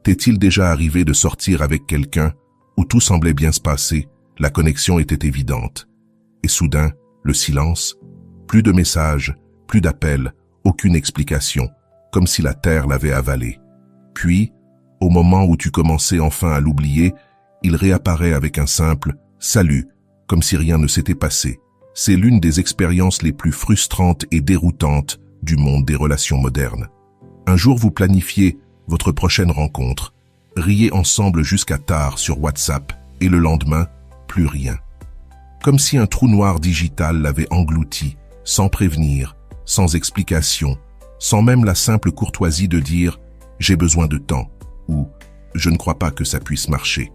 T'est-il déjà arrivé de sortir avec quelqu'un où tout semblait bien se passer, la connexion était évidente, et soudain, le silence, plus de messages, plus d'appels, aucune explication, comme si la terre l'avait avalé. Puis, au moment où tu commençais enfin à l'oublier, il réapparaît avec un simple « salut », comme si rien ne s'était passé. C'est l'une des expériences les plus frustrantes et déroutantes du monde des relations modernes. Un jour, vous planifiez votre prochaine rencontre, riez ensemble jusqu'à tard sur WhatsApp, et le lendemain, plus rien. Comme si un trou noir digital l'avait englouti, sans prévenir, sans explication, sans même la simple courtoisie de dire « j'ai besoin de temps » ou « je ne crois pas que ça puisse marcher ».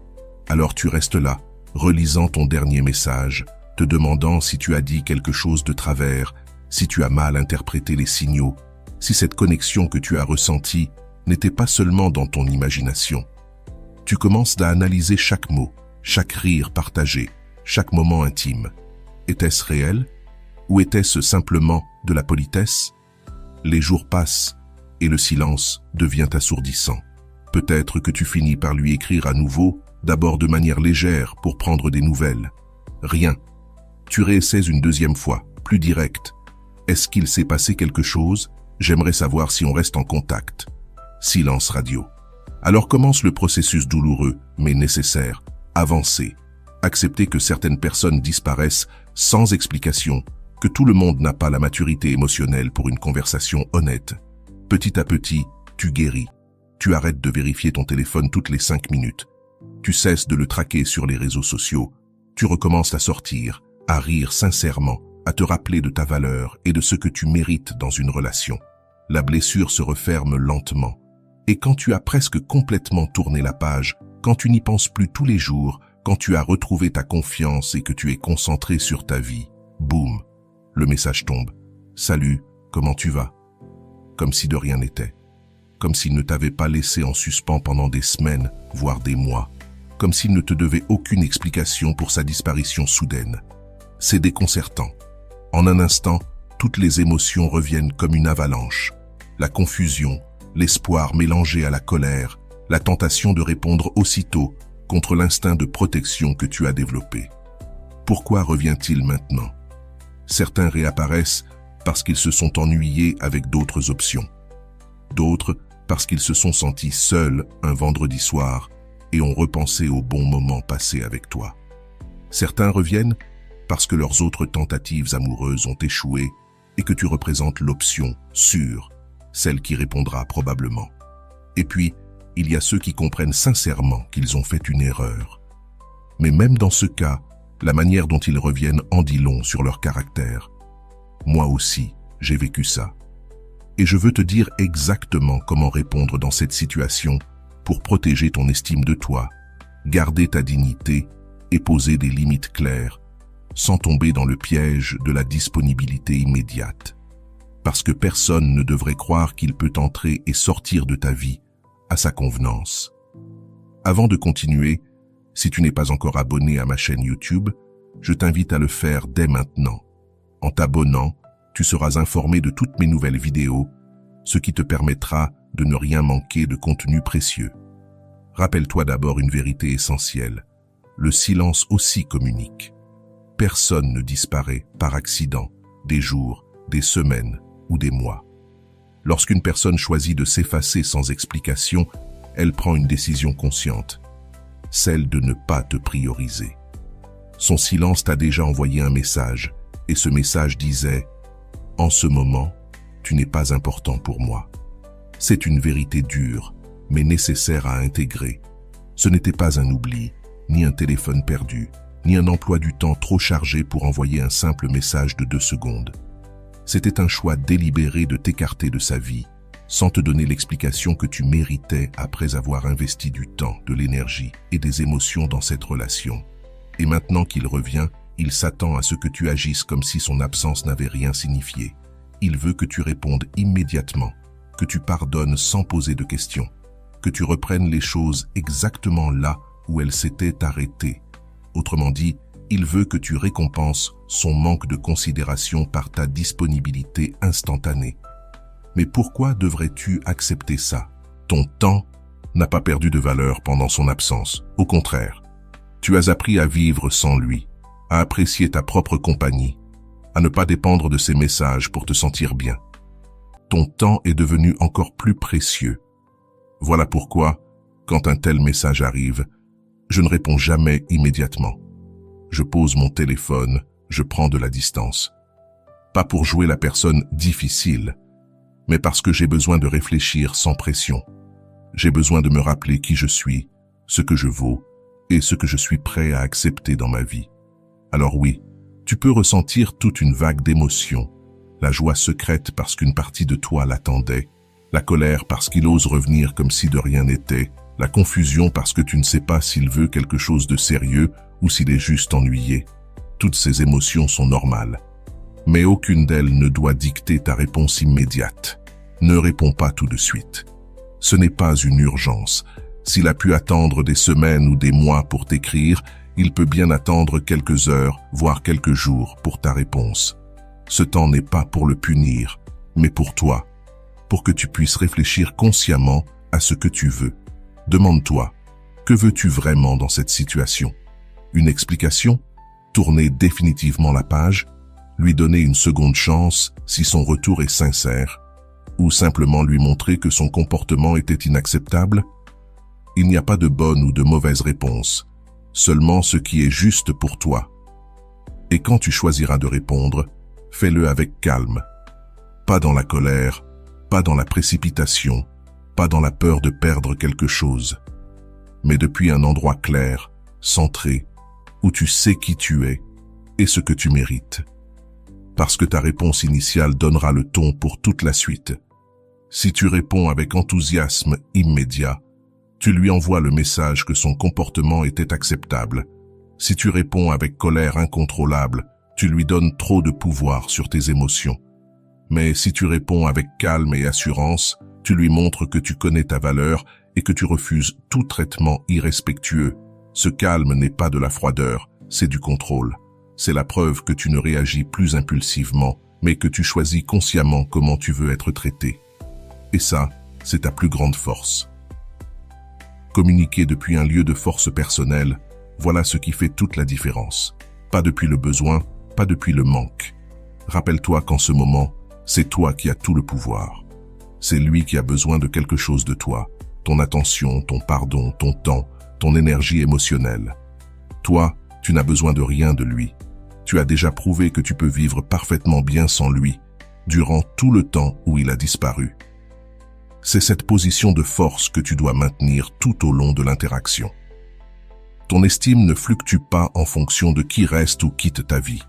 Alors tu restes là, relisant ton dernier message, te demandant si tu as dit quelque chose de travers, si tu as mal interprété les signaux, si cette connexion que tu as ressentie n'était pas seulement dans ton imagination. Tu commences à analyser chaque mot, chaque rire partagé, chaque moment intime. Était-ce réel? Ou était-ce simplement de la politesse? Les jours passent et le silence devient assourdissant. Peut-être que tu finis par lui écrire à nouveau, d'abord de manière légère pour prendre des nouvelles. Rien. Tu réessaies une deuxième fois, plus direct. Est-ce qu'il s'est passé quelque chose? J'aimerais savoir si on reste en contact. Silence radio. Alors commence le processus douloureux, mais nécessaire. Avancer. Accepter que certaines personnes disparaissent sans explication, que tout le monde n'a pas la maturité émotionnelle pour une conversation honnête. Petit à petit, tu guéris. Tu arrêtes de vérifier ton téléphone toutes les 5 minutes. Tu cesses de le traquer sur les réseaux sociaux. Tu recommences à sortir, à rire sincèrement, à te rappeler de ta valeur et de ce que tu mérites dans une relation. La blessure se referme lentement. Et quand tu as presque complètement tourné la page, quand tu n'y penses plus tous les jours, quand tu as retrouvé ta confiance et que tu es concentré sur ta vie, boum, le message tombe. Salut, comment tu vas? Comme si de rien n'était. Comme s'il ne t'avait pas laissé en suspens pendant des semaines, voire des mois. Comme s'il ne te devait aucune explication pour sa disparition soudaine. C'est déconcertant. En un instant, toutes les émotions reviennent comme une avalanche. La confusion, l'espoir mélangé à la colère, la tentation de répondre aussitôt contre l'instinct de protection que tu as développé. Pourquoi revient-il maintenant? Certains réapparaissent parce qu'ils se sont ennuyés avec d'autres options. D'autres parce qu'ils se sont sentis seuls un vendredi soir et ont repensé aux bons moments passés avec toi. Certains reviennent parce que leurs autres tentatives amoureuses ont échoué et que tu représentes l'option sûre, celle qui répondra probablement. Et puis, il y a ceux qui comprennent sincèrement qu'ils ont fait une erreur. Mais même dans ce cas, la manière dont ils reviennent en dit long sur leur caractère. Moi aussi, j'ai vécu ça. Et je veux te dire exactement comment répondre dans cette situation pour protéger ton estime de toi, garder ta dignité et poser des limites claires, sans tomber dans le piège de la disponibilité immédiate. Parce que personne ne devrait croire qu'il peut entrer et sortir de ta vie à sa convenance. Avant de continuer, si tu n'es pas encore abonné à ma chaîne YouTube, je t'invite à le faire dès maintenant. En t'abonnant, tu seras informé de toutes mes nouvelles vidéos, ce qui te permettra de ne rien manquer de contenu précieux. Rappelle-toi d'abord une vérité essentielle. Le silence aussi communique. Personne ne disparaît par accident, des jours, des semaines ou des mois. Lorsqu'une personne choisit de s'effacer sans explication, elle prend une décision consciente, celle de ne pas te prioriser. Son silence t'a déjà envoyé un message, et ce message disait « En ce moment, tu n'es pas important pour moi ». C'est une vérité dure, mais nécessaire à intégrer. Ce n'était pas un oubli, ni un téléphone perdu, ni un emploi du temps trop chargé pour envoyer un simple message de 2 secondes. C'était un choix délibéré de t'écarter de sa vie, sans te donner l'explication que tu méritais après avoir investi du temps, de l'énergie et des émotions dans cette relation. Et maintenant qu'il revient, il s'attend à ce que tu agisses comme si son absence n'avait rien signifié. Il veut que tu répondes immédiatement, que tu pardonnes sans poser de questions, que tu reprennes les choses exactement là où elles s'étaient arrêtées. Autrement dit, il veut que tu récompenses son manque de considération par ta disponibilité instantanée. Mais pourquoi devrais-tu accepter ça? Ton temps n'a pas perdu de valeur pendant son absence. Au contraire, tu as appris à vivre sans lui, à apprécier ta propre compagnie, à ne pas dépendre de ses messages pour te sentir bien. Ton temps est devenu encore plus précieux. Voilà pourquoi, quand un tel message arrive, je ne réponds jamais immédiatement. Je pose mon téléphone, je prends de la distance. Pas pour jouer la personne difficile, mais parce que j'ai besoin de réfléchir sans pression. J'ai besoin de me rappeler qui je suis, ce que je vaux et ce que je suis prêt à accepter dans ma vie. Alors oui, tu peux ressentir toute une vague d'émotions, la joie secrète parce qu'une partie de toi l'attendait, la colère parce qu'il ose revenir comme si de rien n'était, la confusion parce que tu ne sais pas s'il veut quelque chose de sérieux ou s'il est juste ennuyé. Toutes ces émotions sont normales. Mais aucune d'elles ne doit dicter ta réponse immédiate. Ne réponds pas tout de suite. Ce n'est pas une urgence. S'il a pu attendre des semaines ou des mois pour t'écrire, il peut bien attendre quelques heures, voire quelques jours pour ta réponse. Ce temps n'est pas pour le punir, mais pour toi, pour que tu puisses réfléchir consciemment à ce que tu veux. Demande-toi, que veux-tu vraiment dans cette situation? Une explication? Tourner définitivement la page? Lui donner une seconde chance si son retour est sincère? Ou simplement lui montrer que son comportement était inacceptable? Il n'y a pas de bonne ou de mauvaise réponse, seulement ce qui est juste pour toi. Et quand tu choisiras de répondre, fais-le avec calme. Pas dans la colère, pas dans la précipitation, pas dans la peur de perdre quelque chose, mais depuis un endroit clair, centré, où tu sais qui tu es et ce que tu mérites. Parce que ta réponse initiale donnera le ton pour toute la suite. Si tu réponds avec enthousiasme immédiat, tu lui envoies le message que son comportement était acceptable. Si tu réponds avec colère incontrôlable, tu lui donnes trop de pouvoir sur tes émotions. Mais si tu réponds avec calme et assurance, tu lui montres que tu connais ta valeur et que tu refuses tout traitement irrespectueux. Ce calme n'est pas de la froideur, c'est du contrôle. C'est la preuve que tu ne réagis plus impulsivement, mais que tu choisis consciemment comment tu veux être traité. Et ça, c'est ta plus grande force. Communiquer depuis un lieu de force personnelle, voilà ce qui fait toute la différence. Pas depuis le besoin, pas depuis le manque. Rappelle-toi qu'en ce moment, c'est toi qui as tout le pouvoir. C'est lui qui a besoin de quelque chose de toi, ton attention, ton pardon, ton temps, ton énergie émotionnelle. Toi, tu n'as besoin de rien de lui. Tu as déjà prouvé que tu peux vivre parfaitement bien sans lui, durant tout le temps où il a disparu. C'est cette position de force que tu dois maintenir tout au long de l'interaction. Ton estime ne fluctue pas en fonction de qui reste ou quitte ta vie.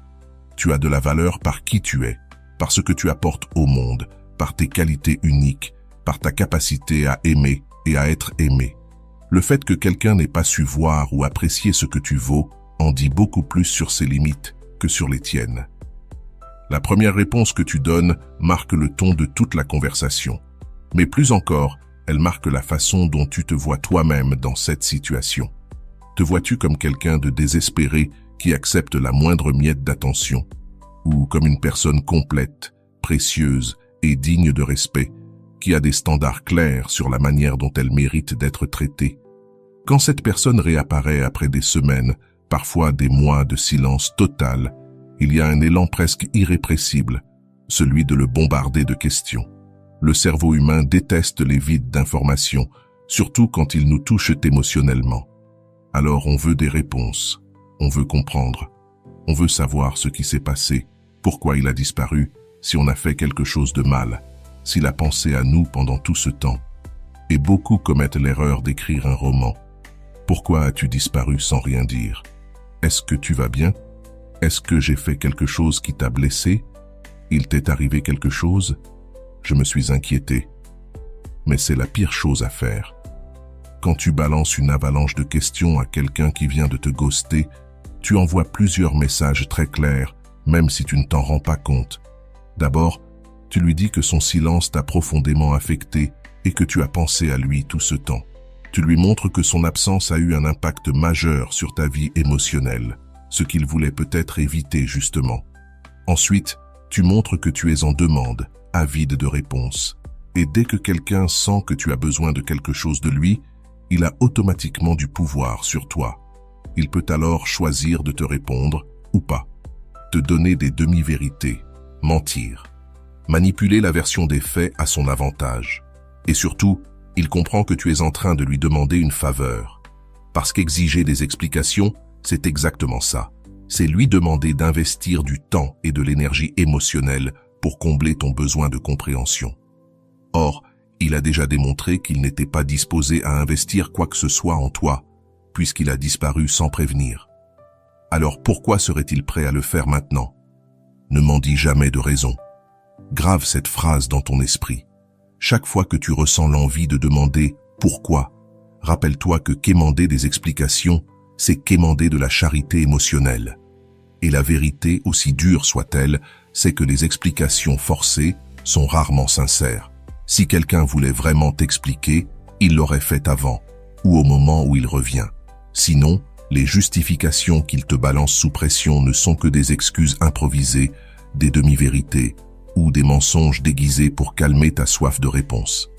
Tu as de la valeur par qui tu es, par ce que tu apportes au monde, par tes qualités uniques, par ta capacité à aimer et à être aimé. Le fait que quelqu'un n'ait pas su voir ou apprécier ce que tu vaux en dit beaucoup plus sur ses limites que sur les tiennes. La première réponse que tu donnes marque le ton de toute la conversation. Mais plus encore, elle marque la façon dont tu te vois toi-même dans cette situation. Te vois-tu comme quelqu'un de désespéré qui accepte la moindre miette d'attention, ou comme une personne complète, précieuse et digne de respect, qui a des standards clairs sur la manière dont elle mérite d'être traitée? Quand cette personne réapparaît après des semaines, parfois des mois de silence total, il y a un élan presque irrépressible, celui de le bombarder de questions. Le cerveau humain déteste les vides d'informations, surtout quand ils nous touchent émotionnellement. Alors on veut des réponses, on veut comprendre, on veut savoir ce qui s'est passé, pourquoi il a disparu, si on a fait quelque chose de mal, s'il a pensé à nous pendant tout ce temps. Et beaucoup commettent l'erreur d'écrire un roman. Pourquoi as-tu disparu sans rien dire? Est-ce que tu vas bien? Est-ce que j'ai fait quelque chose qui t'a blessé? Il t'est arrivé quelque chose? Je me suis inquiété. Mais c'est la pire chose à faire. Quand tu balances une avalanche de questions à quelqu'un qui vient de te ghoster, tu envoies plusieurs messages très clairs, même si tu ne t'en rends pas compte. D'abord, tu lui dis que son silence t'a profondément affecté et que tu as pensé à lui tout ce temps. Tu lui montres que son absence a eu un impact majeur sur ta vie émotionnelle, ce qu'il voulait peut-être éviter justement. Ensuite, tu montres que tu es en demande, avide de réponses. Et dès que quelqu'un sent que tu as besoin de quelque chose de lui, il a automatiquement du pouvoir sur toi. Il peut alors choisir de te répondre ou pas, te donner des demi-vérités, mentir, manipuler la version des faits à son avantage. Et surtout, il comprend que tu es en train de lui demander une faveur. Parce qu'exiger des explications, c'est exactement ça. C'est lui demander d'investir du temps et de l'énergie émotionnelle pour combler ton besoin de compréhension. Or, il a déjà démontré qu'il n'était pas disposé à investir quoi que ce soit en toi, puisqu'il a disparu sans prévenir. Alors pourquoi serait-il prêt à le faire maintenant? Ne m'en dis jamais de raison. Grave cette phrase dans ton esprit. Chaque fois que tu ressens l'envie de demander « pourquoi ?», rappelle-toi que quémander des explications, c'est quémander de la charité émotionnelle. Et la vérité, aussi dure soit-elle, c'est que les explications forcées sont rarement sincères. Si quelqu'un voulait vraiment t'expliquer, il l'aurait fait avant, ou au moment où il revient. Sinon, les justifications qu'il te balance sous pression ne sont que des excuses improvisées, des demi-vérités, ou des mensonges déguisés pour calmer ta soif de réponse.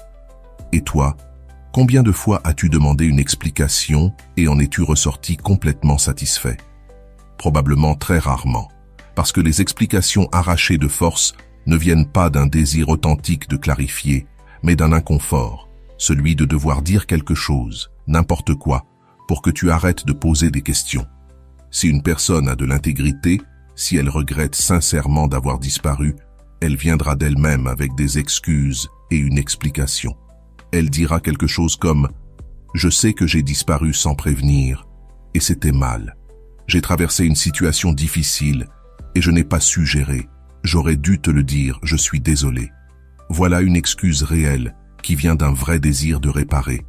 Et toi, combien de fois as-tu demandé une explication et en es-tu ressorti complètement satisfait? Probablement très rarement, parce que les explications arrachées de force ne viennent pas d'un désir authentique de clarifier, mais d'un inconfort, celui de devoir dire quelque chose, n'importe quoi, pour que tu arrêtes de poser des questions. Si une personne a de l'intégrité, si elle regrette sincèrement d'avoir disparu, elle viendra d'elle-même avec des excuses et une explication. Elle dira quelque chose comme « Je sais que j'ai disparu sans prévenir, et c'était mal. J'ai traversé une situation difficile, et je n'ai pas su gérer. J'aurais dû te le dire, je suis désolé. » Voilà une excuse réelle qui vient d'un vrai désir de réparer.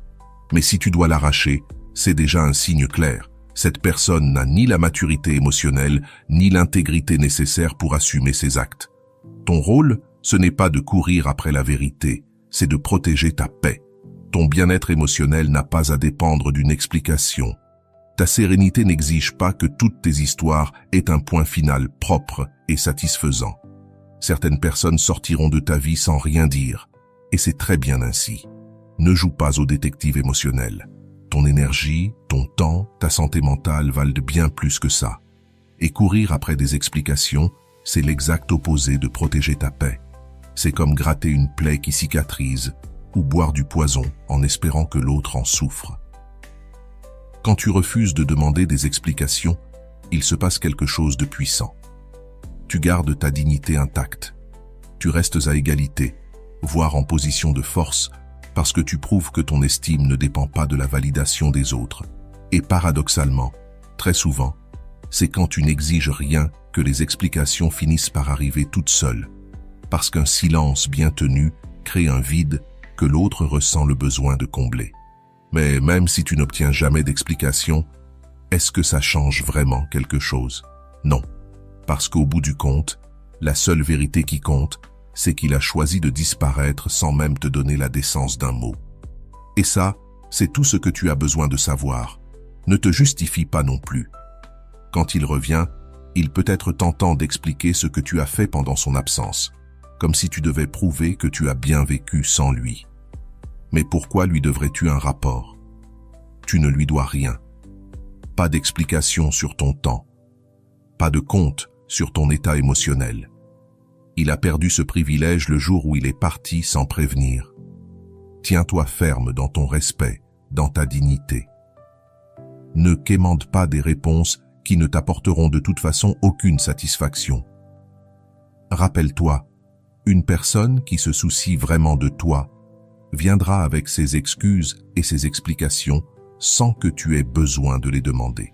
Mais si tu dois l'arracher, c'est déjà un signe clair. Cette personne n'a ni la maturité émotionnelle, ni l'intégrité nécessaire pour assumer ses actes. Ton rôle, ce n'est pas de courir après la vérité, c'est de protéger ta paix. Ton bien-être émotionnel n'a pas à dépendre d'une explication. Ta sérénité n'exige pas que toutes tes histoires aient un point final propre et satisfaisant. Certaines personnes sortiront de ta vie sans rien dire, et c'est très bien ainsi. Ne joue pas au détective émotionnel. Ton énergie, ton temps, ta santé mentale valent bien plus que ça. Et courir après des explications, c'est l'exact opposé de protéger ta paix. C'est comme gratter une plaie qui cicatrise ou boire du poison en espérant que l'autre en souffre. Quand tu refuses de demander des explications, il se passe quelque chose de puissant. Tu gardes ta dignité intacte. Tu restes à égalité, voire en position de force, parce que tu prouves que ton estime ne dépend pas de la validation des autres. Et paradoxalement, très souvent, c'est quand tu n'exiges rien que les explications finissent par arriver toutes seules, parce qu'un silence bien tenu crée un vide que l'autre ressent le besoin de combler. Mais même si tu n'obtiens jamais d'explication, est-ce que ça change vraiment quelque chose? Non, parce qu'au bout du compte, la seule vérité qui compte, c'est qu'il a choisi de disparaître sans même te donner la décence d'un mot. Et ça, c'est tout ce que tu as besoin de savoir. Ne te justifie pas non plus. Quand il revient, il peut être tentant d'expliquer ce que tu as fait pendant son absence, comme si tu devais prouver que tu as bien vécu sans lui. Mais pourquoi lui devrais-tu un rapport? Tu ne lui dois rien. Pas d'explication sur ton temps. Pas de compte sur ton état émotionnel. Il a perdu ce privilège le jour où il est parti sans prévenir. Tiens-toi ferme dans ton respect, dans ta dignité. Ne quémande pas des réponses qui ne t'apporteront de toute façon aucune satisfaction. Rappelle-toi, une personne qui se soucie vraiment de toi viendra avec ses excuses et ses explications sans que tu aies besoin de les demander.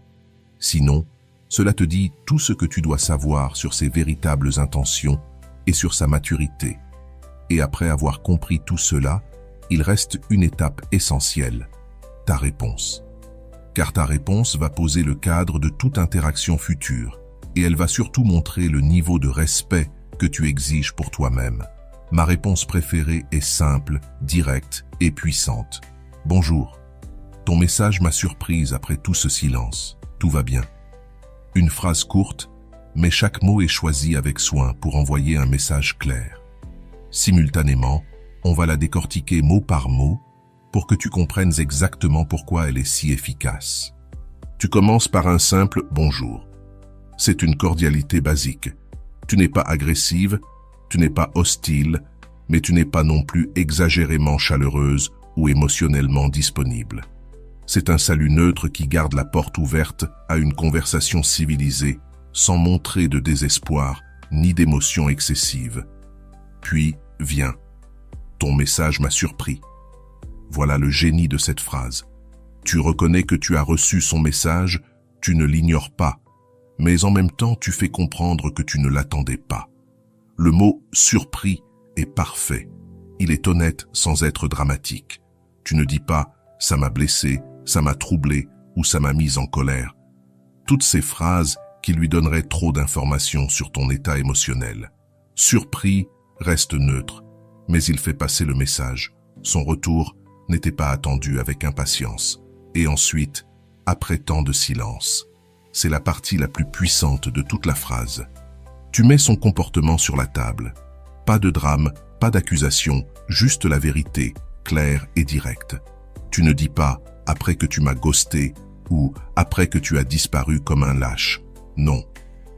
Sinon, cela te dit tout ce que tu dois savoir sur ses véritables intentions et sur sa maturité. Et après avoir compris tout cela, il reste une étape essentielle, ta réponse. Car ta réponse va poser le cadre de toute interaction future et elle va surtout montrer le niveau de respect que tu exiges pour toi-même. Ma réponse préférée est simple, directe et puissante. Bonjour. Ton message m'a surprise après tout ce silence. Tout va bien. Une phrase courte, mais chaque mot est choisi avec soin pour envoyer un message clair. Simultanément, on va la décortiquer mot par mot pour que tu comprennes exactement pourquoi elle est si efficace. Tu commences par un simple « bonjour ». C'est une cordialité basique. Tu n'es pas agressive, tu n'es pas hostile, mais tu n'es pas non plus exagérément chaleureuse ou émotionnellement disponible. C'est un salut neutre qui garde la porte ouverte à une conversation civilisée, sans montrer de désespoir ni d'émotion excessive. Puis vient. Ton message m'a surpris. Voilà le génie de cette phrase. Tu reconnais que tu as reçu son message, tu ne l'ignores pas, mais en même temps tu fais comprendre que tu ne l'attendais pas. Le mot « surpris » est parfait. Il est honnête sans être dramatique. Tu ne dis pas « ça m'a blessé », « ça m'a troublé » ou « ça m'a mise en colère ». Toutes ces phrases qui lui donneraient trop d'informations sur ton état émotionnel. Surpris reste neutre, mais il fait passer le message. Son retour n'était pas attendu avec impatience. Et ensuite, après tant de silence. C'est la partie la plus puissante de toute la phrase. Tu mets son comportement sur la table. Pas de drame, pas d'accusation, juste la vérité, claire et directe. Tu ne dis pas « après que tu m'as ghosté » ou « après que tu as disparu comme un lâche ». Non,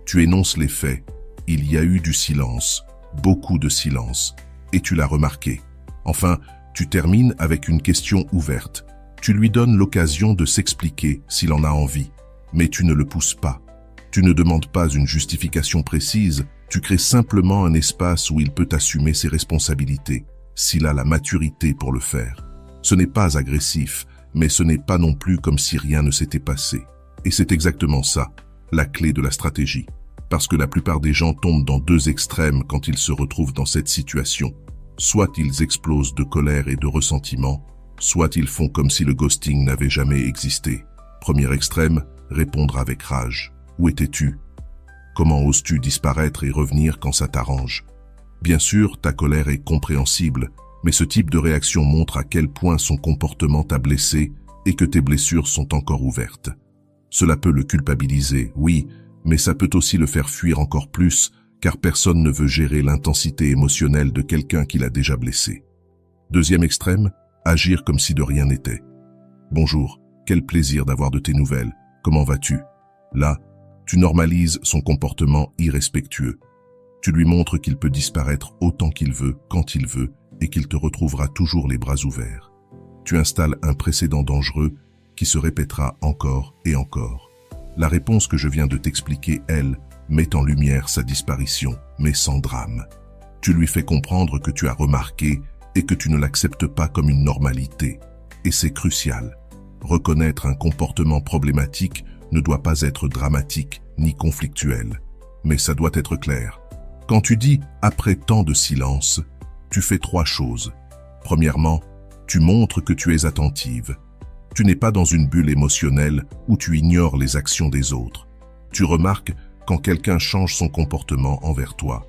tu énonces les faits. Il y a eu du silence, beaucoup de silence, et tu l'as remarqué. Enfin, tu termines avec une question ouverte. Tu lui donnes l'occasion de s'expliquer s'il en a envie, mais tu ne le pousses pas. Tu ne demandes pas une justification précise, tu crées simplement un espace où il peut assumer ses responsabilités, s'il a la maturité pour le faire. Ce n'est pas agressif, mais ce n'est pas non plus comme si rien ne s'était passé. Et c'est exactement ça, la clé de la stratégie. Parce que la plupart des gens tombent dans deux extrêmes quand ils se retrouvent dans cette situation. Soit ils explosent de colère et de ressentiment, soit ils font comme si le ghosting n'avait jamais existé. Premier extrême, répondre avec rage. Où étais-tu? Comment oses-tu disparaître et revenir quand ça t'arrange? Bien sûr, ta colère est compréhensible, mais ce type de réaction montre à quel point son comportement t'a blessé et que tes blessures sont encore ouvertes. Cela peut le culpabiliser, oui, mais ça peut aussi le faire fuir encore plus, car personne ne veut gérer l'intensité émotionnelle de quelqu'un qui l'a déjà blessé. Deuxième extrême, agir comme si de rien n'était. Bonjour, quel plaisir d'avoir de tes nouvelles, comment vas-tu? Là, tu normalises son comportement irrespectueux. Tu lui montres qu'il peut disparaître autant qu'il veut, quand il veut, et qu'il te retrouvera toujours les bras ouverts. Tu installes un précédent dangereux qui se répétera encore et encore. La réponse que je viens de t'expliquer, elle, met en lumière sa disparition, mais sans drame. Tu lui fais comprendre que tu as remarqué et que tu ne l'acceptes pas comme une normalité. Et c'est crucial. Reconnaître un comportement problématique ne doit pas être dramatique ni conflictuel, mais ça doit être clair. Quand tu dis « après tant de silence », tu fais trois choses. Premièrement, tu montres que tu es attentive. Tu n'es pas dans une bulle émotionnelle où tu ignores les actions des autres. Tu remarques quand quelqu'un change son comportement envers toi.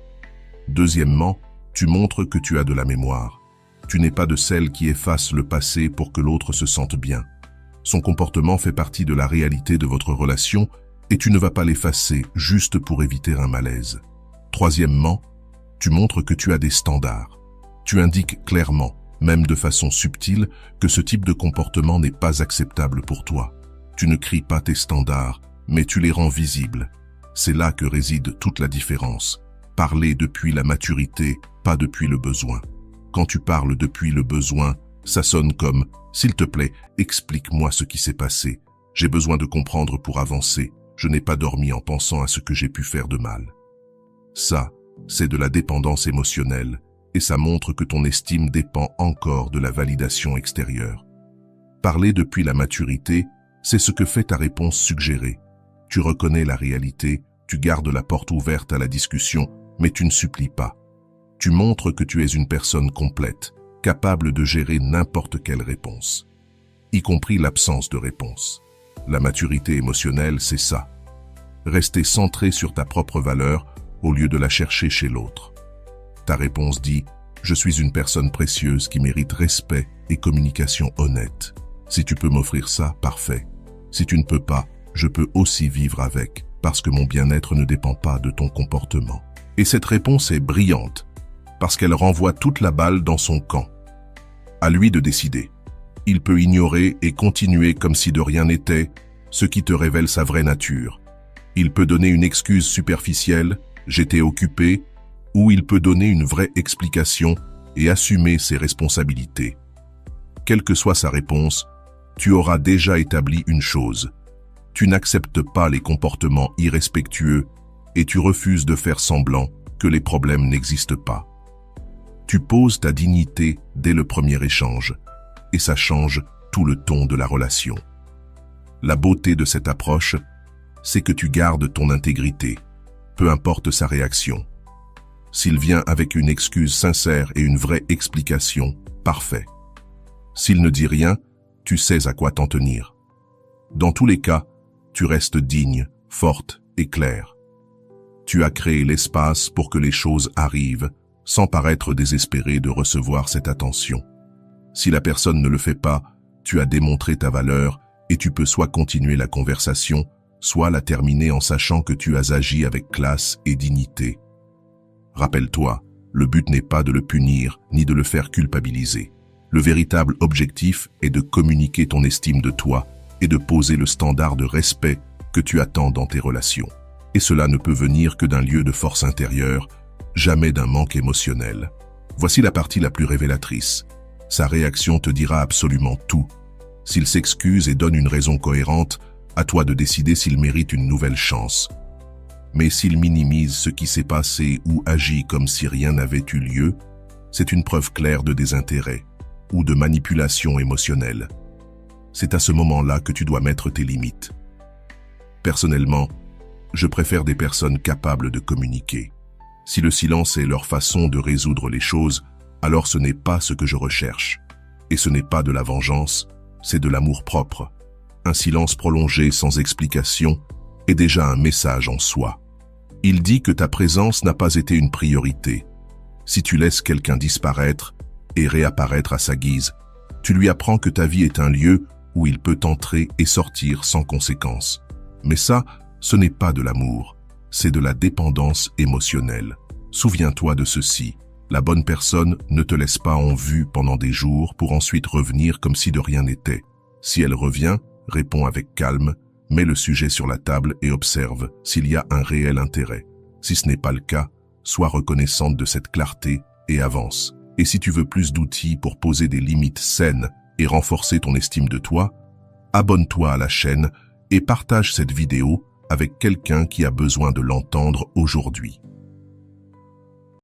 Deuxièmement, tu montres que tu as de la mémoire. Tu n'es pas de celle qui efface le passé pour que l'autre se sente bien. Son comportement fait partie de la réalité de votre relation et tu ne vas pas l'effacer juste pour éviter un malaise. Troisièmement, tu montres que tu as des standards. Tu indiques clairement, même de façon subtile, que ce type de comportement n'est pas acceptable pour toi. Tu ne cries pas tes standards, mais tu les rends visibles. C'est là que réside toute la différence. Parler depuis la maturité, pas depuis le besoin. Quand tu parles depuis le besoin, ça sonne comme « S'il te plaît, explique-moi ce qui s'est passé. J'ai besoin de comprendre pour avancer. Je n'ai pas dormi en pensant à ce que j'ai pu faire de mal. » Ça, c'est de la dépendance émotionnelle, et ça montre que ton estime dépend encore de la validation extérieure. Parler depuis la maturité, c'est ce que fait ta réponse suggérée. Tu reconnais la réalité, tu gardes la porte ouverte à la discussion, mais tu ne supplies pas. Tu montres que tu es une personne complète, capable de gérer n'importe quelle réponse, y compris l'absence de réponse. La maturité émotionnelle, c'est ça. Rester centré sur ta propre valeur au lieu de la chercher chez l'autre. Ta réponse dit « Je suis une personne précieuse qui mérite respect et communication honnête. Si tu peux m'offrir ça, parfait. Si tu ne peux pas, je peux aussi vivre avec, parce que mon bien-être ne dépend pas de ton comportement. » Et cette réponse est brillante, parce qu'elle renvoie toute la balle dans son camp. À lui de décider. Il peut ignorer et continuer comme si de rien n'était, ce qui te révèle sa vraie nature. Il peut donner une excuse superficielle, « j'étais occupé », ou il peut donner une vraie explication et assumer ses responsabilités. Quelle que soit sa réponse, tu auras déjà établi une chose. Tu n'acceptes pas les comportements irrespectueux et tu refuses de faire semblant que les problèmes n'existent pas. Tu poses ta dignité dès le premier échange et ça change tout le ton de la relation. La beauté de cette approche, c'est que tu gardes ton intégrité, peu importe sa réaction. S'il vient avec une excuse sincère et une vraie explication, parfait. S'il ne dit rien, tu sais à quoi t'en tenir. Dans tous les cas, tu restes digne, forte et claire. Tu as créé l'espace pour que les choses arrivent, sans paraître désespéré de recevoir cette attention. Si la personne ne le fait pas, tu as démontré ta valeur et tu peux soit continuer la conversation, soit la terminer en sachant que tu as agi avec classe et dignité. Rappelle-toi, le but n'est pas de le punir ni de le faire culpabiliser. Le véritable objectif est de communiquer ton estime de toi et de poser le standard de respect que tu attends dans tes relations. Et cela ne peut venir que d'un lieu de force intérieure, jamais d'un manque émotionnel. Voici la partie la plus révélatrice. Sa réaction te dira absolument tout. S'il s'excuse et donne une raison cohérente, à toi de décider s'il mérite une nouvelle chance. Mais s'il minimise ce qui s'est passé ou agit comme si rien n'avait eu lieu, c'est une preuve claire de désintérêt ou de manipulation émotionnelle. C'est à ce moment-là que tu dois mettre tes limites. Personnellement, je préfère des personnes capables de communiquer. Si le silence est leur façon de résoudre les choses, alors ce n'est pas ce que je recherche. Et ce n'est pas de la vengeance, c'est de l'amour-propre. Un silence prolongé sans explication est déjà un message en soi. Il dit que ta présence n'a pas été une priorité. Si tu laisses quelqu'un disparaître et réapparaître à sa guise, tu lui apprends que ta vie est un lieu où il peut entrer et sortir sans conséquence. Mais ça, ce n'est pas de l'amour, c'est de la dépendance émotionnelle. Souviens-toi de ceci, la bonne personne ne te laisse pas en vue pendant des jours pour ensuite revenir comme si de rien n'était. Si elle revient, réponds avec calme, mets le sujet sur la table et observe s'il y a un réel intérêt. Si ce n'est pas le cas, sois reconnaissante de cette clarté et avance. Et si tu veux plus d'outils pour poser des limites saines et renforcer ton estime de toi, abonne-toi à la chaîne et partage cette vidéo avec quelqu'un qui a besoin de l'entendre aujourd'hui.